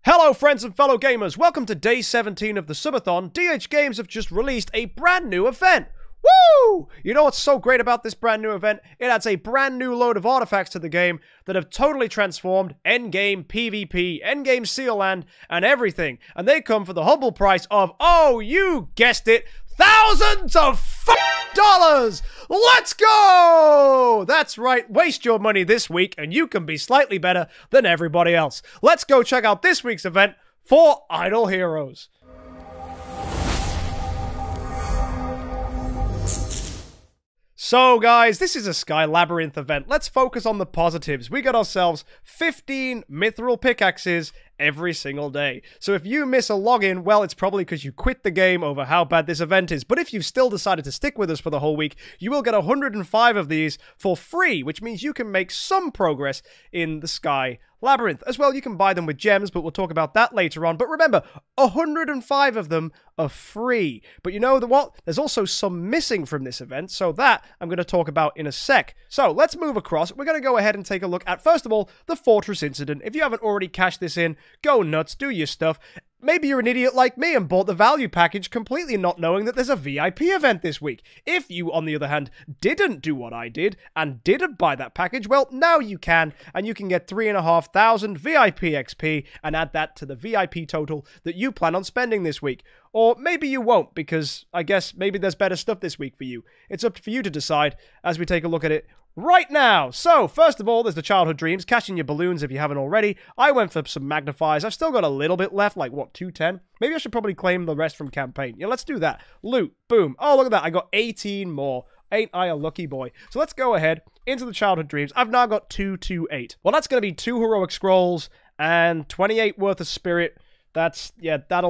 Hello friends and fellow gamers, welcome to day 17 of the subathon. DH Games have just released a brand new event. Woo! You know what's so great about this brand new event? It adds a brand new load of artifacts to the game that have totally transformed endgame PvP, endgame Seal Land, and everything. And they come for the humble price of, oh, you guessed it, thousands of dollars! Let's go! That's right, waste your money this week and you can be slightly better than everybody else. Let's go check out this week's event for Idle Heroes. So guys, this is a Sky Labyrinth event. Let's focus on the positives. We got ourselves 15 mithril pickaxes every single day. So if you miss a login, well, it's probably because you quit the game over how bad this event is. But if you've still decided to stick with us for the whole week, you will get 105 of these for free, which means you can make some progress in the Sky Labyrinth. As well, you can buy them with gems, but we'll talk about that later on. But remember, 105 of them are free. But you know what? There's also some missing from this event, so that I'm going to talk about in a sec. So let's move across. We're going to go ahead and take a look at, first of all, the Fortress incident. If you haven't already cashed this in, go nuts, do your stuff. Maybe you're an idiot like me and bought the value package completely not knowing that there's a VIP event this week. If you, on the other hand, didn't do what I did and didn't buy that package, well, now you can, and you can get 3,500 VIP XP and add that to the VIP total that you plan on spending this week. Or maybe you won't, because I guess maybe there's better stuff this week for you. It's up for you to decide as we take a look at it right now. So, first of all, there's the childhood dreams. Cash in your balloons if you haven't already. I went for some magnifiers. I've still got a little bit left, like, what, 210? Maybe I should probably claim the rest from campaign. Yeah, let's do that. Loot. Boom. Oh, look at that. I got 18 more. Ain't I a lucky boy? So let's go ahead into the childhood dreams. I've now got 228. Well, that's going to be 2 heroic scrolls and 28 worth of spirit. That's, yeah, there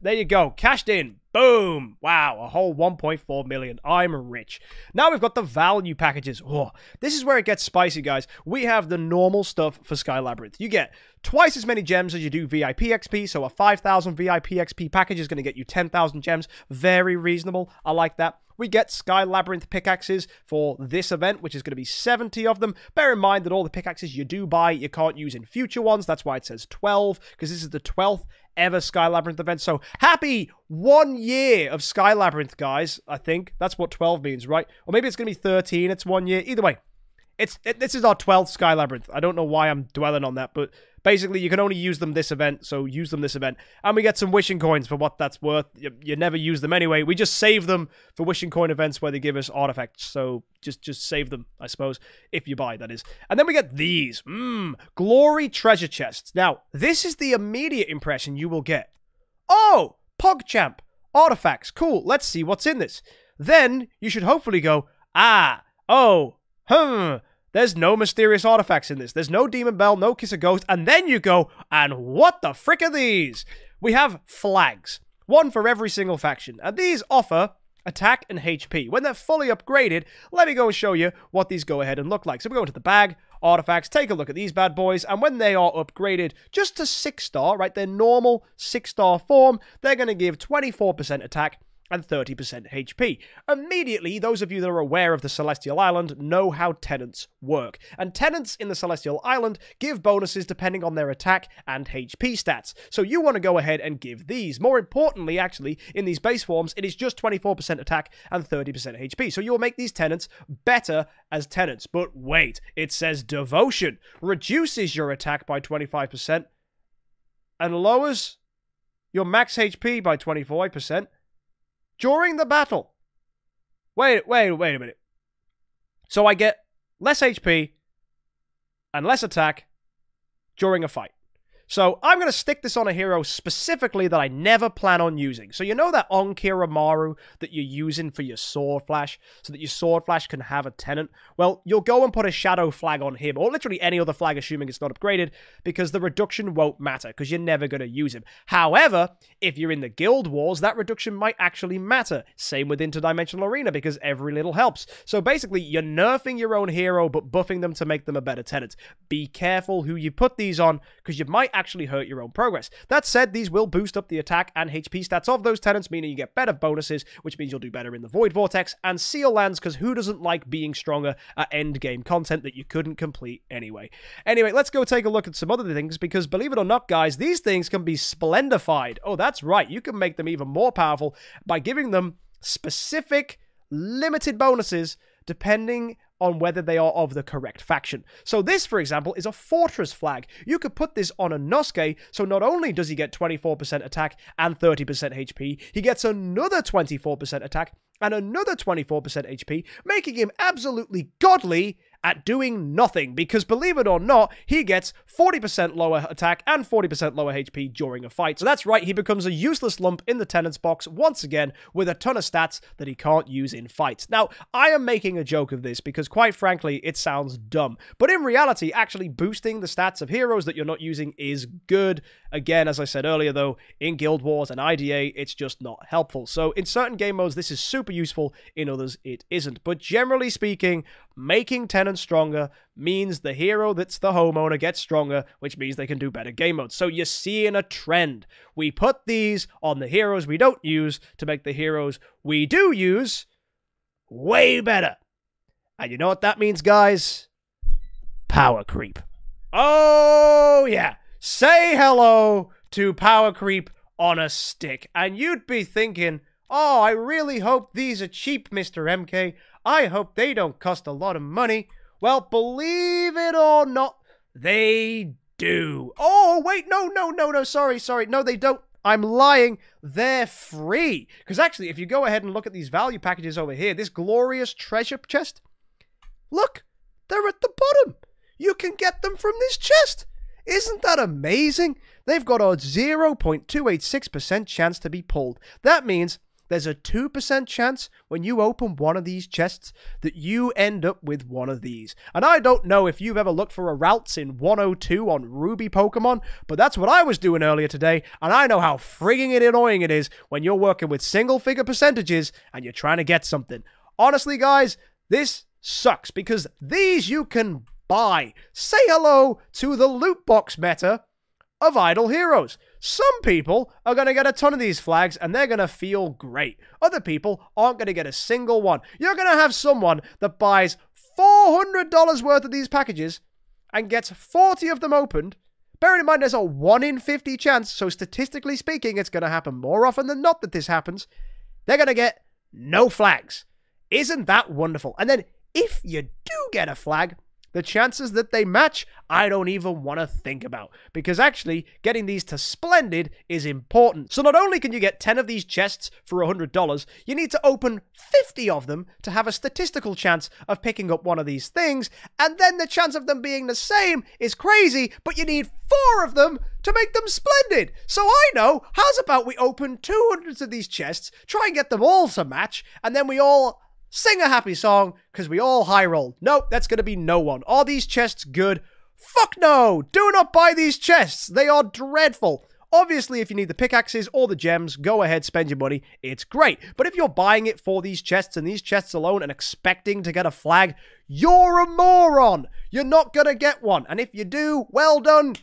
you go. Cashed in. Boom! Wow, a whole 1.4 million. I'm rich. Now we've got the value packages. Oh, this is where it gets spicy, guys. We have the normal stuff for Sky Labyrinth. You get twice as many gems as you do VIP XP, so a 5,000 VIP XP package is going to get you 10,000 gems. Very reasonable. I like that. We get Sky Labyrinth pickaxes for this event, which is going to be 70 of them. Bear in mind that all the pickaxes you do buy, you can't use in future ones. That's why it says 12, because this is the 12th ever Sky Labyrinth event. So happy 1 year of Sky Labyrinth, guys. I think that's what 12 means, right? Or maybe it's going to be 13. It's 1 year. Either way, this is our 12th Sky Labyrinth. I don't know why I'm dwelling on that, but basically you can only use them this event, so use them this event. And we get some wishing coins for what that's worth. You never use them anyway. We just save them for wishing coin events where they give us artifacts. So just save them, I suppose, if you buy, that is. And then we get these. Glory treasure chests. Now, this is the immediate impression you will get. Oh, PogChamp. Artifacts. Cool. Let's see what's in this. Then you should hopefully go, there's no mysterious artifacts in this. There's no Demon Bell, no Kiss a Ghost. And then you go, and what the frick are these? We have flags. One for every single faction. And these offer attack and HP. When they're fully upgraded, let me go and show you what these go ahead and look like. So we go into the bag, artifacts, take a look at these bad boys. And when they are upgraded just to 6-star, right, their normal 6-star form, they're going to give 24% attack and 30% HP. Immediately, those of you that are aware of the Celestial Island know how tenants work. And tenants in the Celestial Island give bonuses depending on their attack and HP stats. So you want to go ahead and give these. More importantly, actually, in these base forms, it is just 24% attack and 30% HP. So you'll make these tenants better as tenants. But wait, it says Devotion reduces your attack by 25% and lowers your max HP by 25%. During the battle. Wait a minute. So I get less HP and less attack during a fight. So I'm going to stick this on a hero specifically that I never plan on using. So you know that Onkiramaru that you're using for your Sword Flash, so that your Sword Flash can have a tenant? Well, you'll go and put a Shadow Flag on him, or literally any other flag assuming it's not upgraded, because the reduction won't matter, because you're never going to use him. However, if you're in the Guild Wars, that reduction might actually matter. Same with Interdimensional Arena, because every little helps. So basically, you're nerfing your own hero, but buffing them to make them a better tenant. Be careful who you put these on, because you might actually hurt your own progress. That said, these will boost up the attack and HP stats of those tenants, meaning you get better bonuses, which means you'll do better in the Void Vortex and Seal Lands, because who doesn't like being stronger at end game content that you couldn't complete anyway? Anyway, let's go take a look at some other things, because believe it or not, guys, these things can be splendified. Oh, that's right. You can make them even more powerful by giving them specific, limited bonuses depending on whether they are of the correct faction. So this, for example, is a Fortress flag. You could put this on a Nosuke, so not only does he get 24% attack and 30% HP, he gets another 24% attack and another 24% HP, making him absolutely godly at doing nothing, because believe it or not, he gets 40% lower attack and 40% lower HP during a fight. So that's right, he becomes a useless lump in the Tenants box once again, with a ton of stats that he can't use in fights. Now, I am making a joke of this because, quite frankly, it sounds dumb. But in reality, actually boosting the stats of heroes that you're not using is good. Again, as I said earlier though, in Guild Wars and IDA, it's just not helpful. So in certain game modes, this is super useful, in others, it isn't. But generally speaking, making tenants stronger means the hero that's the homeowner gets stronger, which means they can do better game modes. So you're seeing a trend. We put these on the heroes we don't use to make the heroes we do use way better. And you know what that means, guys? Power creep. Oh, yeah. Say hello to power creep on a stick. And you'd be thinking, oh, I really hope these are cheap, Mr. MK. I hope they don't cost a lot of money. Well, believe it or not, they do. Oh, wait, no, sorry. No, they don't. I'm lying. They're free. Because actually, if you go ahead and look at these value packages over here, this glorious treasure chest, look, they're at the bottom. You can get them from this chest. Isn't that amazing? They've got a 0.286% chance to be pulled. That means there's a 2% chance when you open one of these chests that you end up with one of these. And I don't know if you've ever looked for a routes in 102 on Ruby Pokemon, but that's what I was doing earlier today, and I know how frigging annoying it is when you're working with single-figure percentages and you're trying to get something. Honestly, guys, this sucks, because these you can buy. Say hello to the loot box meta of Idle Heroes. Some people are going to get a ton of these flags and they're going to feel great. Other people aren't going to get a single one. You're going to have someone that buys $400 worth of these packages and gets 40 of them opened. Bearing in mind there's a 1 in 50 chance, so statistically speaking it's going to happen more often than not that this happens. They're going to get no flags. Isn't that wonderful? And then if you do get a flag, the chances that they match, I don't even want to think about. Because actually, getting these to Splendid is important. So not only can you get 10 of these chests for $100, you need to open 50 of them to have a statistical chance of picking up one of these things. And then the chance of them being the same is crazy, but you need 4 of them to make them Splendid. So I know, how's about we open 200 of these chests, try and get them all to match, and then we all sing a happy song, because we all high rolled. Nope, that's going to be no one. Are these chests good? Fuck no! Do not buy these chests! They are dreadful. Obviously, if you need the pickaxes or the gems, go ahead, spend your money. It's great. But if you're buying it for these chests and these chests alone and expecting to get a flag, you're a moron! You're not going to get one. And if you do, well done.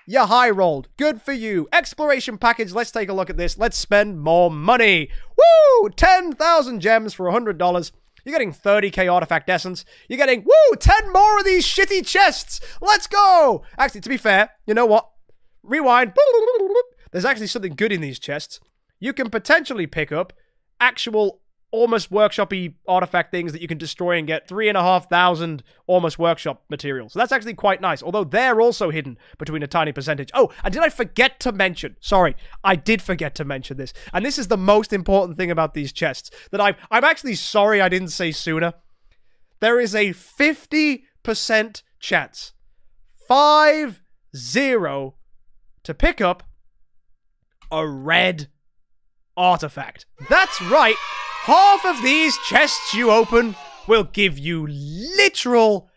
You high rolled. Good for you. Exploration package. Let's take a look at this. Let's spend more money. Woo! 10,000 gems for $100. You're getting 30k artifact essence. You're getting, woo, 10 more of these shitty chests. Let's go. Actually, to be fair, you know what? Rewind. There's actually something good in these chests. You can potentially pick up actual almost workshop-y artifact things that you can destroy and get 3,500 almost workshop materials. So that's actually quite nice, although they're also hidden between a tiny percentage. Oh, and did I forget to mention? Sorry, I did forget to mention this. And this is the most important thing about these chests that I'm actually sorry I didn't say sooner. There is a 50% chance, 50, to pick up a red artifact. That's right. Half of these chests you open will give you literal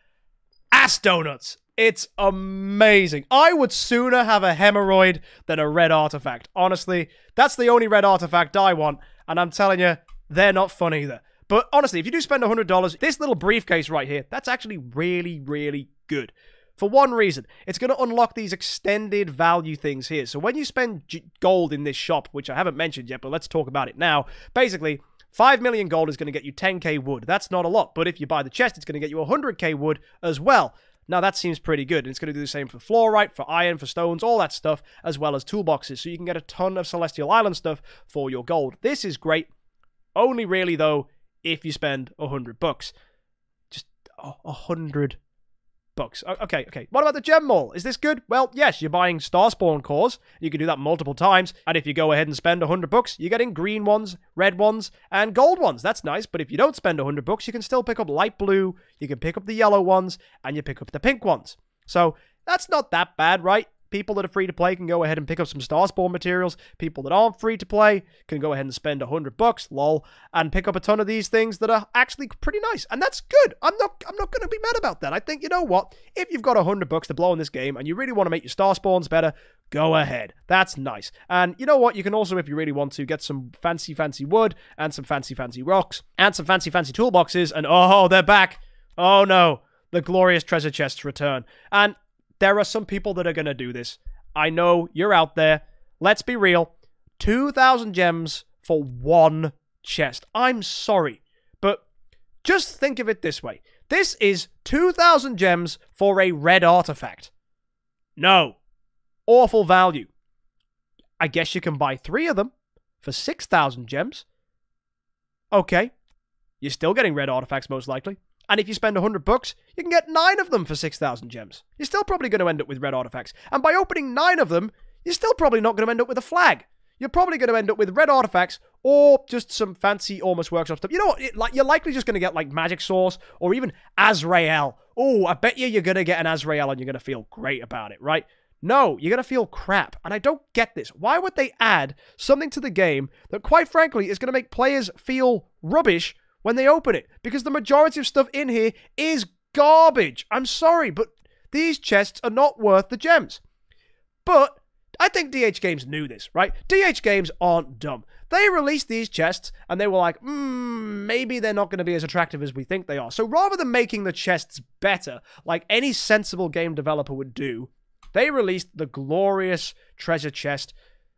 ass donuts. It's amazing. I would sooner have a hemorrhoid than a red artifact. Honestly, that's the only red artifact I want. And I'm telling you, they're not fun either. But honestly, if you do spend $100, this little briefcase right here, that's actually really, really good. For one reason, it's going to unlock these extended value things here. So when you spend gold in this shop, which I haven't mentioned yet, but let's talk about it now. Basically, 5 million gold is going to get you 10k wood. That's not a lot, but if you buy the chest, it's going to get you 100k wood as well. Now, that seems pretty good, and it's going to do the same for fluorite, for iron, for stones, all that stuff, as well as toolboxes, so you can get a ton of Celestial Island stuff for your gold. This is great, only really, though, if you spend 100 bucks. Just 100 bucks. Okay. What about the gem mall? Is this good? Well, yes, you're buying star spawn cores. You can do that multiple times. And if you go ahead and spend 100 bucks, you're getting green ones, red ones, and gold ones. That's nice. But if you don't spend 100 bucks, you can still pick up light blue, you can pick up the yellow ones, and you pick up the pink ones. So that's not that bad, right? People that are free to play can go ahead and pick up some star spawn materials. People that aren't free to play can go ahead and spend 100 bucks, lol, and pick up a ton of these things that are actually pretty nice. And that's good. I'm not going to be mad about that. I think, you know what? If you've got 100 bucks to blow in this game and you really want to make your star spawns better, go ahead. That's nice. And you know what? You can also, if you really want to, get some fancy wood and some fancy rocks and some fancy toolboxes. And oh, they're back. Oh no, the glorious treasure chests return. And there are some people that are going to do this. I know you're out there. Let's be real. 2,000 gems for one chest. I'm sorry, but just think of it this way. This is 2,000 gems for a red artifact. No. Awful value. I guess you can buy 3 of them for 6,000 gems. Okay. You're still getting red artifacts, most likely. And if you spend 100 bucks, you can get 9 of them for 6,000 gems. You're still probably going to end up with red artifacts. And by opening 9 of them, you're still probably not going to end up with a flag. You're probably going to end up with red artifacts or just some fancy almost workshop stuff. You know what? You're likely just going to get like magic source or even Azrael. Oh, I bet you're going to get an Azrael and you're going to feel great about it, right? No, you're going to feel crap. And I don't get this. Why would they add something to the game that, quite frankly, is going to make players feel rubbish when they open it? Because the majority of stuff in here is garbage. I'm sorry, but these chests are not worth the gems. But I think DH Games knew this, right? DH Games aren't dumb. They released these chests and they were like, maybe they're not going to be as attractive as we think they are. So rather than making the chests better, like any sensible game developer would do, they released the glorious treasure chest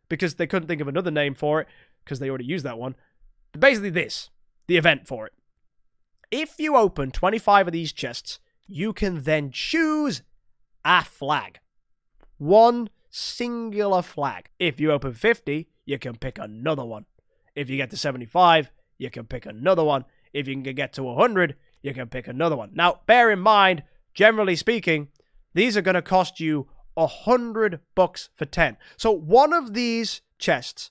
because they couldn't think of another name for it because they already used that one. But basically this, the event for it. If you open 25 of these chests, you can then choose a flag. One singular flag. If you open 50, you can pick another one. If you get to 75, you can pick another one. If you can get to 100, you can pick another one. Now, bear in mind, generally speaking, these are going to cost you 100 bucks for 10. So one of these chests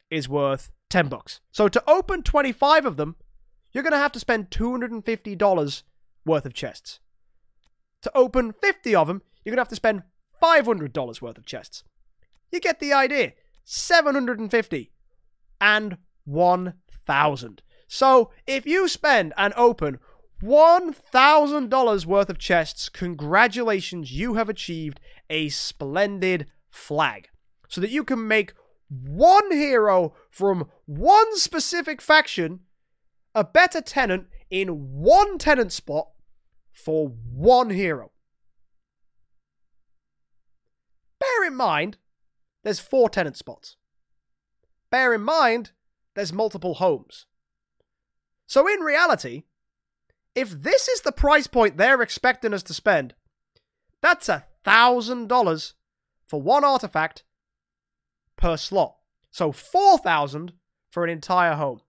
is worth 10 bucks. So to open 25 of them, you're going to have to spend $250 worth of chests. To open 50 of them, you're going to have to spend $500 worth of chests. You get the idea. 750 and 1,000. So if you spend and open $1,000 worth of chests, congratulations, you have achieved a splendid flag. So that you can make one hero from one specific faction a better tenant in one tenant spot for one hero. Bear in mind, there's 4 tenant spots. Bear in mind, there's multiple homes. So in reality, if this is the price point they're expecting us to spend, that's $1,000 for one artifact per slot. So 4,000 for an entire home.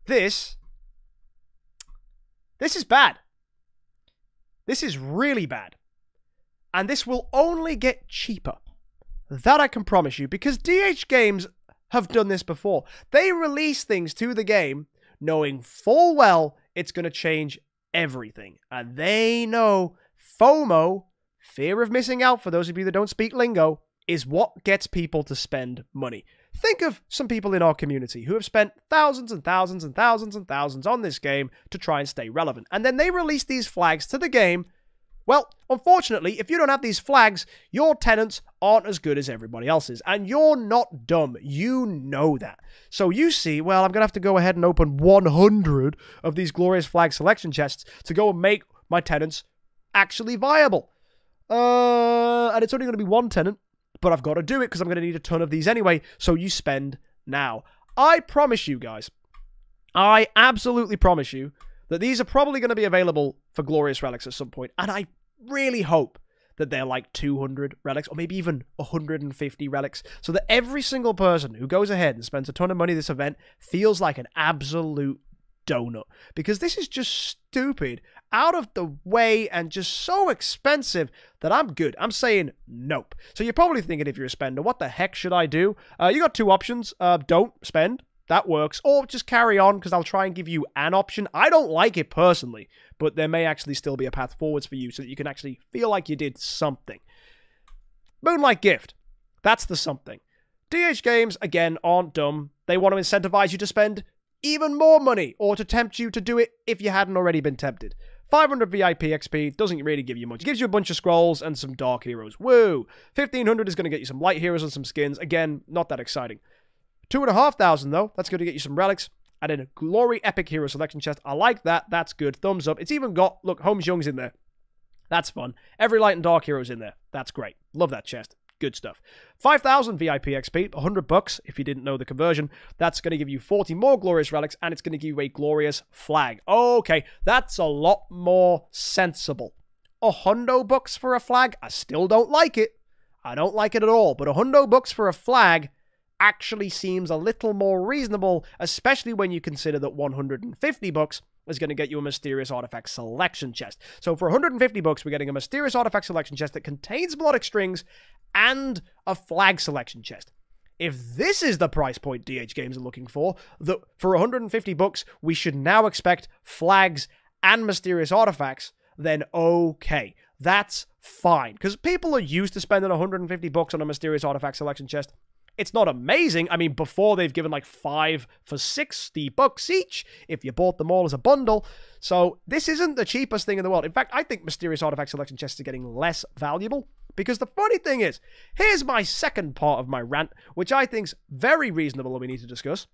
This is bad. This is really bad. And this will only get cheaper. That I can promise you, because DH Games have done this before. They release things to the game knowing full well it's going to change everything. And they know FOMO, fear of missing out, for those of you that don't speak lingo, is what gets people to spend money. Think of some people in our community who have spent thousands and thousands and thousands and thousands on this game to try and stay relevant. And then they release these flags to the game Well, unfortunately, if you don't have these flags, your tenants aren't as good as everybody else's. And you're not dumb. You know that. So you see, well, I'm going to have to go ahead and open 100 of these glorious flag selection chests to go and make my tenants actually viable. And it's only going to be one tenant, but I've got to do it because I'm going to need a ton of these anyway. So you spend now. I promise you guys, I absolutely promise you that these are probably going to be available for glorious relics at some point. And I really hope that they're like 200 relics or maybe even 150 relics so that every single person who goes ahead and spends a ton of money this event feels like an absolute donut. Because this is just stupid, out of the way, and just so expensive that I'm good. I'm saying nope. So you're probably thinking, if you're a spender, what the heck should I do? You got two options. Don't spend. That works. Or just carry on, because I'll try and give you an option. I don't like it personally, but there may actually still be a path forwards for you so that you can actually feel like you did something. Moonlight Gift. That's the something. DH Games, again, aren't dumb. They want to incentivize you to spend even more money, or to tempt you to do it if you hadn't already been tempted. 500 VIP XP doesn't really give you much. It gives you a bunch of scrolls and some dark heroes. Woo! 1500 is going to get you some light heroes and some skins. Again, not that exciting. 2,500 though, that's going to get you some relics and a Glory Epic Hero Selection chest. I like that. That's good. Thumbs up. It's even got, look, Holmes Young's in there. That's fun. Every light and dark hero's in there. That's great. Love that chest. Good stuff. 5,000 VIP XP, $100 if you didn't know the conversion. That's going to give you 40 more glorious relics, and it's going to give you a glorious flag. Okay, that's a lot more sensible. $100 for a flag? I still don't like it. I don't like it at all, but $100 for a flag actually seems a little more reasonable, especially when you consider that $150 is going to get you a Mysterious Artifact Selection chest. So for $150, we're getting a Mysterious Artifact Selection chest that contains Melodic Strings and a flag selection chest. If this is the price point DH Games are looking for, that for $150, we should now expect flags and Mysterious Artifacts, then okay, that's fine. Because people are used to spending $150 on a Mysterious Artifact Selection chest. It's not amazing. I mean, before they've given like 5 for $60 each if you bought them all as a bundle. So this isn't the cheapest thing in the world. In fact, I think Mysterious Artifact Selection chests are getting less valuable. Because the funny thing is, here's my second part of my rant, which I think's very reasonable and we need to discuss.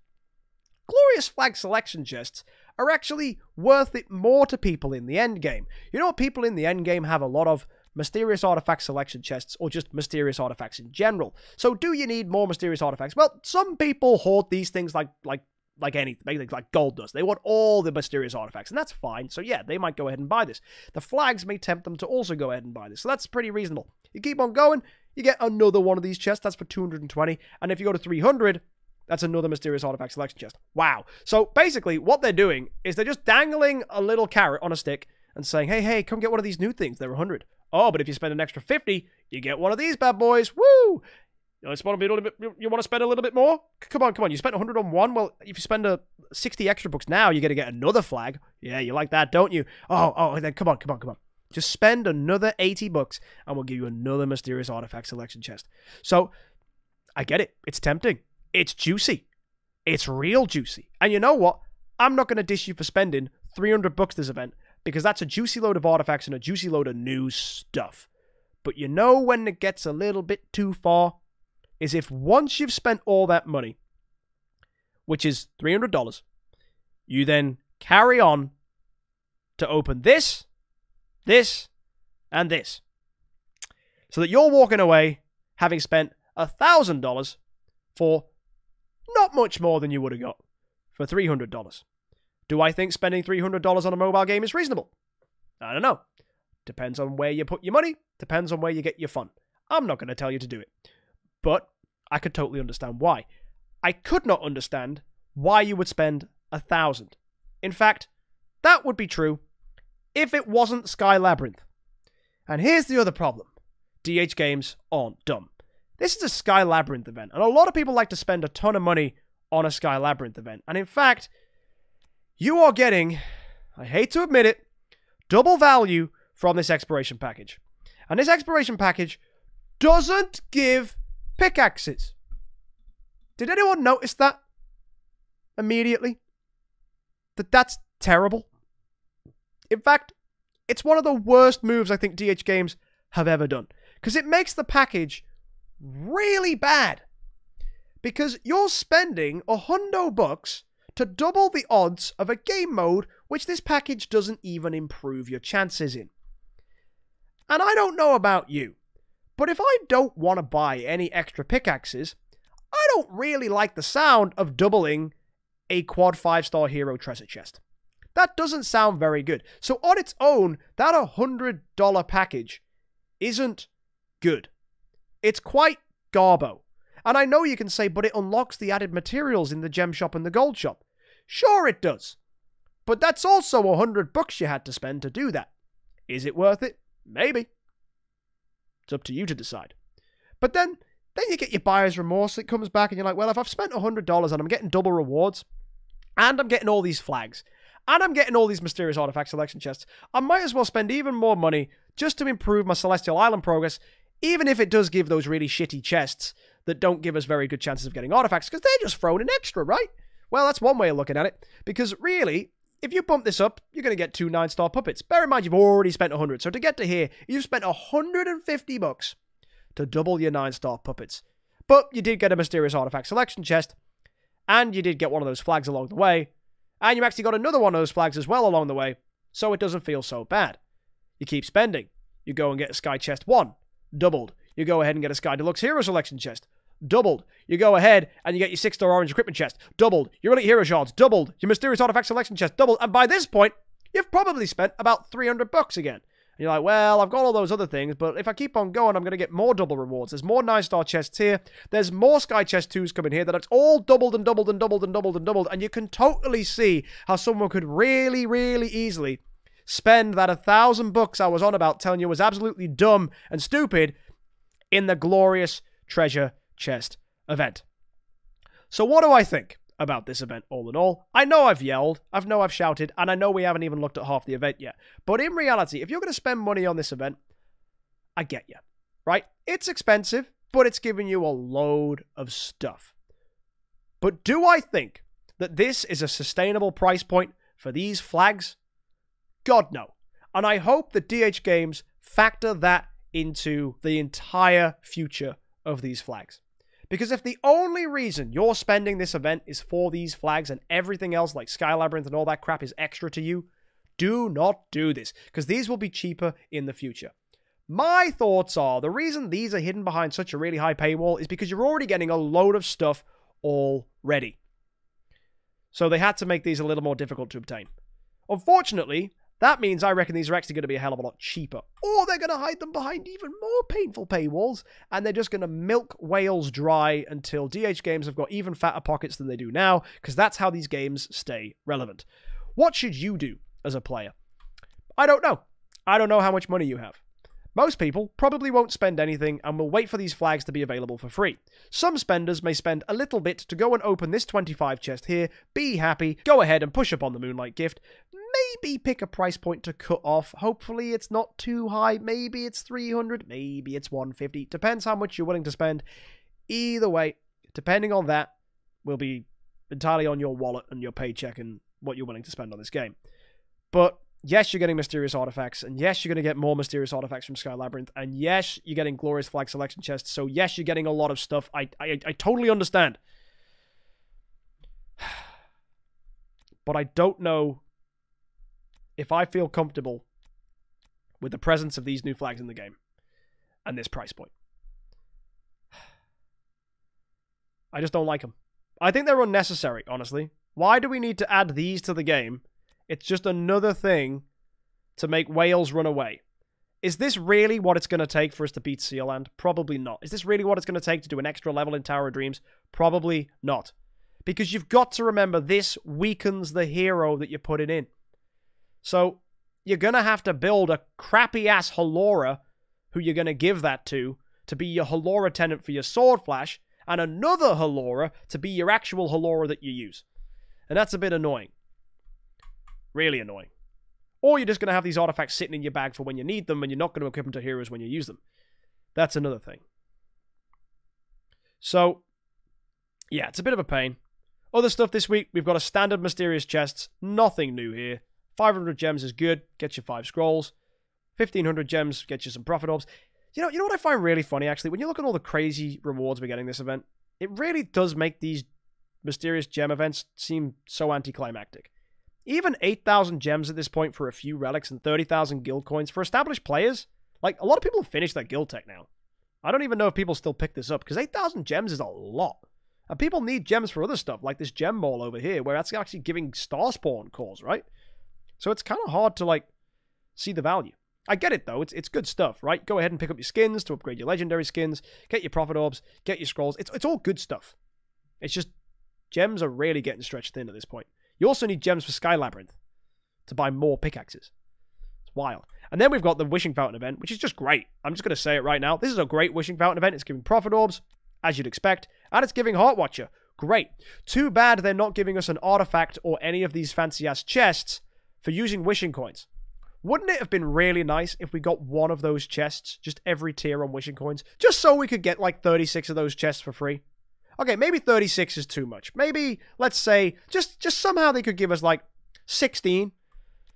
Glorious Flag Selection chests are actually worth it more to people in the end game. You know what, people in the end game have a lot of Mysterious Artifact Selection chests, or just Mysterious Artifacts in general. So do you need more Mysterious Artifacts? Well, some people hoard these things like anything, like gold does. They want all the Mysterious Artifacts, and that's fine. So yeah, they might go ahead and buy this. The flags may tempt them to also go ahead and buy this. So that's pretty reasonable. You keep on going, you get another one of these chests. That's for 220. And if you go to 300, that's another Mysterious Artifact Selection chest. Wow. So basically, what they're doing is they're just dangling a little carrot on a stick and saying, hey, come get one of these new things. They're 100. Oh, but if you spend an extra 50, you get one of these bad boys. Woo! You want to spend a little bit more? Come on. You spent 100 on one. Well, if you spend 60 extra bucks now, you're going to get another flag. Yeah, you like that, don't you? Oh, then come on. Just spend another $80 and we'll give you another Mysterious Artifact Selection chest. So, I get it. It's tempting. It's juicy. It's real juicy. And you know what? I'm not going to dish you for spending $300 this event, because that's a juicy load of artifacts and a juicy load of new stuff. But you know when it gets a little bit too far? Is if once you've spent all that money, which is $300, you then carry on to open this, and this. So that you're walking away having spent $1,000 for not much more than you would have got for $300. Do I think spending $300 on a mobile game is reasonable? I don't know. Depends on where you put your money. Depends on where you get your fun. I'm not going to tell you to do it. But I could totally understand why. I could not understand why you would spend $1,000. In fact, that would be true if it wasn't Sky Labyrinth. And here's the other problem. DH Games aren't dumb. This is a Sky Labyrinth event, and a lot of people like to spend a ton of money on a Sky Labyrinth event. And in fact, you are getting, I hate to admit it, double value from this exploration package. And this exploration package doesn't give pickaxes. Did anyone notice that immediately? That's terrible. In fact, It's one of the worst moves I think DH Games have ever done. Because it makes the package really bad. Because you're spending $100 to double the odds of a game mode which this package doesn't even improve your chances in. And I don't know about you, but if I don't want to buy any extra pickaxes, I don't really like the sound of doubling a quad 5-star hero treasure chest. That doesn't sound very good. So on its own, that $100 package isn't good. It's quite garbo. And I know you can say, but it unlocks the added materials in the gem shop and the gold shop. Sure it does. But that's also $100 you had to spend to do that. Is it worth it? Maybe. It's up to you to decide. But then you get your buyer's remorse. It comes back and you're like, well, if I've spent $100 and I'm getting double rewards, and I'm getting all these flags, and I'm getting all these mysterious artifact selection chests, I might as well spend even more money just to improve my Celestial Island progress, even if it does give those really shitty chests that don't give us very good chances of getting artifacts, because they're just thrown in extra, right? Well, that's one way of looking at it, because really, if you bump this up, you're going to get 2 9-star puppets. Bear in mind, you've already spent 100, so to get to here, you've spent $150 to double your 9-star puppets. But you did get a mysterious artifact selection chest, and you did get one of those flags along the way, and you actually got another one of those flags as well along the way, so it doesn't feel so bad. You keep spending. You go and get a Sky Chest 1, doubled. You go ahead and get a Sky Deluxe Hero Selection chest, doubled. You go ahead and you get your 6-star Orange Equipment chest, doubled. Your Elite Hero Shards, doubled. Your Mysterious Artifact Selection chest, doubled. And by this point, you've probably spent about $300 again. And you're like, well, I've got all those other things, but if I keep on going, I'm going to get more double rewards. There's more 9-star chests here. There's more Sky Chest 2s coming here that it's all doubled and doubled and doubled and doubled and doubled. And you can totally see how someone could really, really easily spend that $1,000 I was on about telling you was absolutely dumb and stupid in the glorious treasure chest event. So what do I think about this event all in all? I know I've yelled, I know I've shouted, and I know we haven't even looked at half the event yet. But in reality, if you're going to spend money on this event, I get you, right? It's expensive, but it's giving you a load of stuff. But do I think that this is a sustainable price point for these flags? God, no. And I hope that DH Games factor that into the entire future of these flags. Because if the only reason you're spending this event is for these flags and everything else like Sky Labyrinth and all that crap is extra to you, do not do this, because these will be cheaper in the future. My thoughts are, the reason these are hidden behind such a really high paywall is because you're already getting a load of stuff already. So they had to make these a little more difficult to obtain. Unfortunately, that means I reckon these are actually going to be a hell of a lot cheaper. Or they're going to hide them behind even more painful paywalls, and they're just going to milk whales dry until DH Games have got even fatter pockets than they do now, because that's how these games stay relevant. What should you do as a player? I don't know. I don't know how much money you have. Most people probably won't spend anything and will wait for these flags to be available for free. Some spenders may spend a little bit to go and open this 25 chest here, be happy, go ahead and push up on the Moonlight Gift, maybe pick a price point to cut off. Hopefully it's not too high. Maybe it's 300, maybe it's 150. Depends how much you're willing to spend. Either way, depending on that, will be entirely on your wallet and your paycheck and what you're willing to spend on this game. But yes, you're getting mysterious artifacts, and yes, you're going to get more mysterious artifacts from Sky Labyrinth, and yes, you're getting glorious flag selection chests, so yes, you're getting a lot of stuff. I totally understand. But I don't know if I feel comfortable with the presence of these new flags in the game and this price point. I just don't like them. I think they're unnecessary, honestly. Why do we need to add these to the game? It's just another thing to make whales run away. Is this really what it's going to take for us to beat Sealand? Probably not. Is this really what it's going to take to do an extra level in Tower of Dreams? Probably not. Because you've got to remember, this weakens the hero that you're putting in. So you're going to have to build a crappy-ass Halora, who you're going to give that to be your Halora tenant for your Sword Flash, and another Halora to be your actual Halora that you use. And that's a bit annoying. Really annoying. Or you're just going to have these artifacts sitting in your bag for when you need them, and you're not going to equip them to heroes when you use them. That's another thing. So, yeah, it's a bit of a pain. Other stuff this week, we've got a standard mysterious chests. Nothing new here. 500 gems is good. Gets you 5 scrolls. 1,500 gems gets you some profit orbs. You know what I find really funny, actually? When you look at all the crazy rewards we're getting this event, it really does make these mysterious gem events seem so anticlimactic. Even 8,000 gems at this point for a few relics and 30,000 guild coins for established players. Like, a lot of people have finished their guild tech now. I don't even know if people still pick this up, because 8,000 gems is a lot. And people need gems for other stuff, like this gem mall over here, where that's actually giving star spawn cores, right? So it's kind of hard to, like, see the value. I get it, though. It's good stuff, right? Go ahead and pick up your skins to upgrade your legendary skins, get your profit orbs, get your scrolls. It's all good stuff. It's just gems are really getting stretched thin at this point. You also need gems for Sky Labyrinth to buy more pickaxes. It's wild. And then we've got the Wishing Fountain event, which is just great. I'm just going to say it right now. This is a great Wishing Fountain event. It's giving profit orbs, as you'd expect, and it's giving Heart Watcher. Great. Too bad they're not giving us an artifact or any of these fancy-ass chests for using wishing coins. Wouldn't it have been really nice if we got one of those chests, just every tier on wishing coins, just so we could get like 36 of those chests for free? Okay, maybe 36 is too much. Maybe, let's say, just somehow they could give us like 16.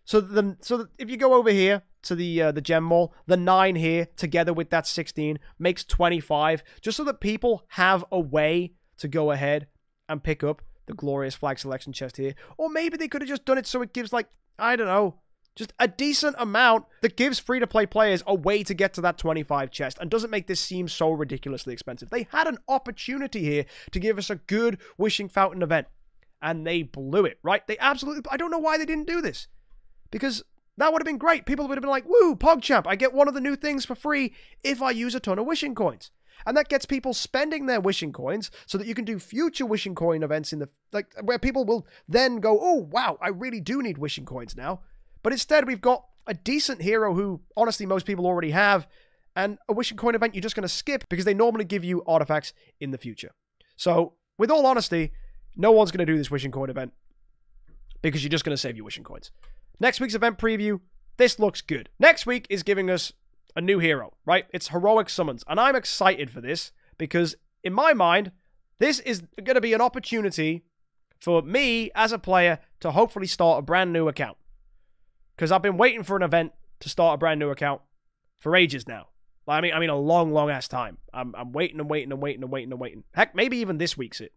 So that if you go over here to the gem mall, the 9 here together with that 16 makes 25, just so that people have a way to go ahead and pick up the glorious flag selection chest here. Or maybe they could have just done it so it gives like, I don't know, just a decent amount that gives free-to-play players a way to get to that 25 chest and doesn't make this seem so ridiculously expensive. They had an opportunity here to give us a good Wishing Fountain event, and they blew it, right? They absolutely... I don't know why they didn't do this, because that would have been great. People would have been like, woo, PogChamp, I get one of the new things for free if I use a ton of wishing coins. And that gets people spending their wishing coins so that you can do future wishing coin events in the... like where people will then go, oh, wow, I really do need wishing coins now. But instead, we've got a decent hero who, honestly, most people already have, and a wishing coin event you're just going to skip because they normally give you artifacts in the future. So, with all honesty, no one's going to do this wishing coin event because you're just going to save your wishing coins. Next week's event preview, this looks good. Next week is giving us a new hero, right? It's Heroic Summons, and I'm excited for this because, in my mind, this is going to be an opportunity for me, as a player, to hopefully start a brand new account. Because I've been waiting for an event to start a brand new account for ages now. I mean a long, long ass time. I'm waiting and waiting and waiting and waiting and waiting. Heck, maybe even this week's it.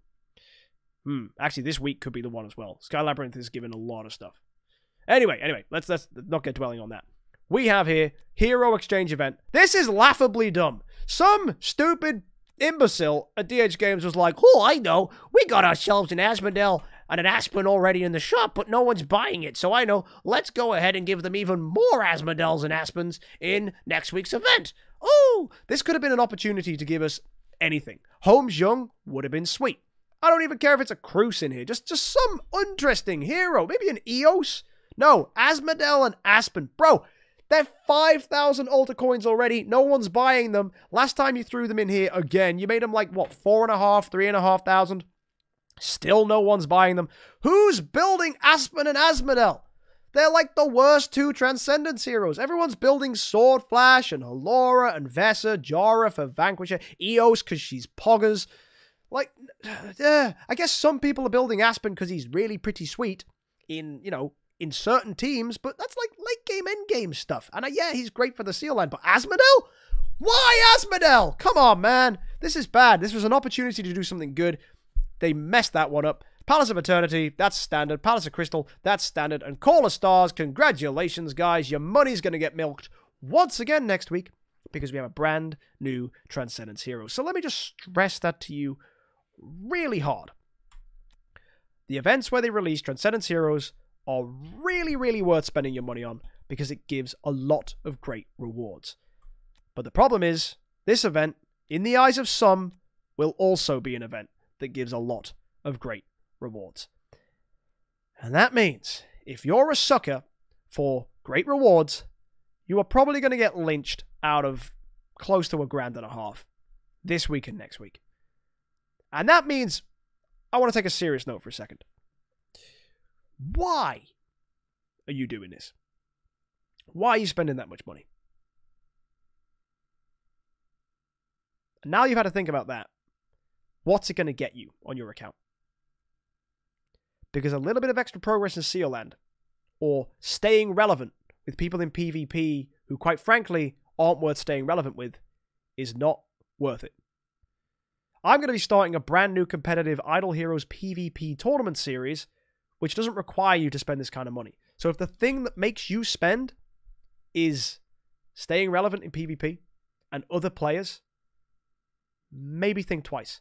Actually, this week could be the one as well. Sky Labyrinth is giving a lot of stuff. Anyway, let's not get dwelling on that. We have here Hero Exchange event. This is laughably dumb. Some stupid imbecile at DH Games was like, oh, I know. We got ourselves an Asmodel and an Aspen already in the shop, but no one's buying it. So I know, let's go ahead and give them even more Asmodels and Aspens in next week's event. Oh, this could have been an opportunity to give us anything. Holmes Young would have been sweet. I don't even care if it's a Cruce in here. Just some interesting hero. Maybe an Eos? No, Asmodel and Aspen. Bro, they're 5,000 altar coins already. No one's buying them. Last time you threw them in here again, you made them like, what, 4,500, 3,500? Still no one's buying them. Who's building Aspen and Asmodel? They're like the worst two Transcendence heroes. Everyone's building Sword Flash and Halora and Vessa, Jara for Vanquisher, Eos because she's poggers. Like, I guess some people are building Aspen because he's really pretty sweet in, you know, in certain teams, but that's like late game, end game stuff. And yeah, he's great for the Seal Line, but Asmodel? Why Asmodel? Come on, man. This is bad. This was an opportunity to do something good. They messed that one up. Palace of Eternity, that's standard. Palace of Crystal, that's standard. And Call of Stars, congratulations, guys. Your money's going to get milked once again next week because we have a brand new Transcendence hero. So let me just stress that to you really hard. The events where they release Transcendence heroes are really, really worth spending your money on because it gives a lot of great rewards. But the problem is, this event, in the eyes of some, will also be an event that gives a lot of great rewards. And that means, if you're a sucker for great rewards, you are probably going to get lynched out of close to $1,500 this week and next week. And that means, I want to take a serious note for a second. Why are you doing this? Why are you spending that much money? And now you've had to think about that. What's it going to get you on your account? Because a little bit of extra progress in Seal Land, or staying relevant with people in PvP who quite frankly aren't worth staying relevant with, is not worth it. I'm going to be starting a brand new competitive Idle Heroes PvP tournament series, which doesn't require you to spend this kind of money. So if the thing that makes you spend is staying relevant in PvP and other players, maybe think twice.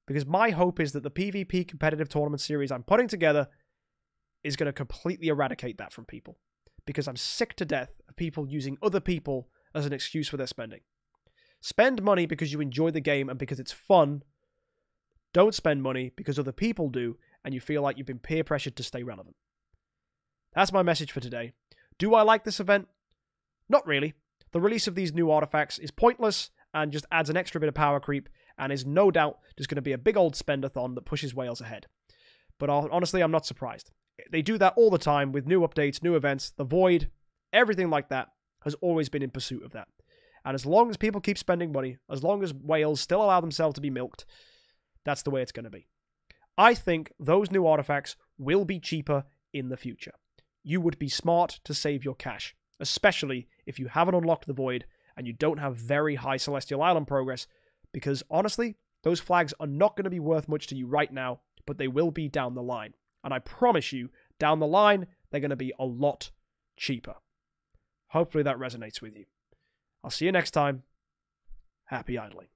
Because my hope is that the PvP competitive tournament series I'm putting together is going to completely eradicate that from people. Because I'm sick to death of people using other people as an excuse for their spending. Spend money because you enjoy the game and because it's fun. Don't spend money because other people do and you feel like you've been peer pressured to stay relevant. That's my message for today. Do I like this event? Not really. The release of these new artifacts is pointless and just adds an extra bit of power creep and is no doubt just going to be a big old spendathon that pushes Wales ahead. But honestly, I'm not surprised. They do that all the time with new updates, new events. The Void, everything like that has always been in pursuit of that. And as long as people keep spending money, as long as Wales still allow themselves to be milked, that's the way it's going to be. I think those new artifacts will be cheaper in the future. You would be smart to save your cash, especially if you haven't unlocked the Void and you don't have very high Celestial Island progress, because honestly, those flags are not going to be worth much to you right now, but they will be down the line. And I promise you, down the line, they're going to be a lot cheaper. Hopefully that resonates with you. I'll see you next time. Happy idling.